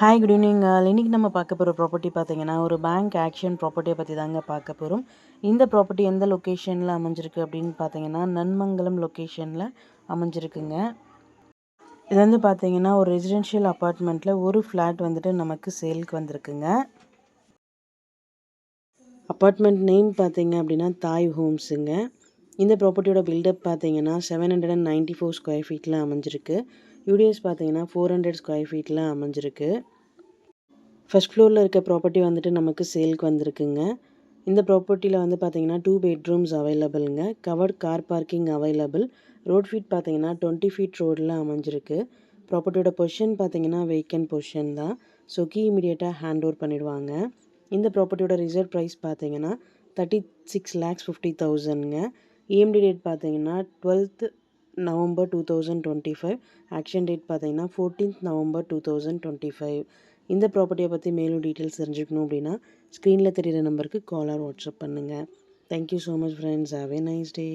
Hi good evening. இன்னைக்கு நம்ம பார்க்க போகிற ப்ராப்பர்ட்டி பார்த்தீங்கன்னா ஒரு பேங்க் ஆக்ஷன் ப்ராப்பர்ட்டியை பற்றி தாங்க பார்க்க போகிறோம். இந்த ப்ராப்பர்ட்டி எந்த லொக்கேஷனில் அமைஞ்சிருக்கு அப்படின்னு பார்த்தீங்கன்னா நன்மங்கலம் லொக்கேஷனில் அமைஞ்சிருக்குங்க. இது வந்து பார்த்தீங்கன்னா ஒரு ரெசிடென்ஷியல் அப்பார்ட்மெண்ட்டில் ஒரு ஃப்ளாட் வந்துட்டு நமக்கு சேலுக்கு வந்திருக்குங்க. அப்பார்ட்மெண்ட் நேம் பார்த்தீங்க அப்படின்னா தாய் ஹோம்ஸுங்க. இந்த ப்ராப்பர்ட்டியோட பில்டப் பார்த்தீங்கன்னா 794 ஸ்கொயர் ஃபீட்டில் அமைஞ்சிருக்கு. யூடிஎஸ் பார்த்தீங்கன்னா 400 ஸ்கொயர் ஃபீட்டில் அமைஞ்சிருக்கு. ஃபர்ஸ்ட் ஃப்ளோரில் இருக்க ப்ராப்பர்ட்டி வந்துட்டு நமக்கு சேலுக்கு வந்திருக்குங்க. இந்த ப்ராப்பர்ட்டியில் வந்து பார்த்தீங்கன்னா 2 பெட்ரூம்ஸ் அவைலபிளுங்க. Covered car parking available. Road feet பார்த்தீங்கன்னா 20 ஃபீட் ரோடில் அமைஞ்சிருக்கு. ப்ராப்பர்ட்டியோட பொசிஷன் பார்த்தீங்கன்னா வேக்கன்ட் பொசிஷன் தான். ஸோ கீ இமீடியட்டாக ஹேண்ட் ஓவர் பண்ணிடுவாங்க. இந்த ப்ராப்பர்ட்டியோட ரிசர்வ் ப்ரைஸ் பார்த்தீங்கன்னா 36,50,000ங்க. EMD டேட் பார்த்தீங்கன்னா 12th November 2025. ஆக்ஷன் டேட் பார்த்தீங்கன்னா 14th November 2025. இந்த ப்ராப்பர்ட்டியை பற்றி மேலும் டீட்டெயில்ஸ் தெரிஞ்சுக்கணும் அப்படின்னா ஸ்க்ரீனில் தெரிகிற நம்பருக்கு கால் ஆர் வாட்ஸ்அப் பண்ணுங்கள். Thank you so much friends. Have a nice day.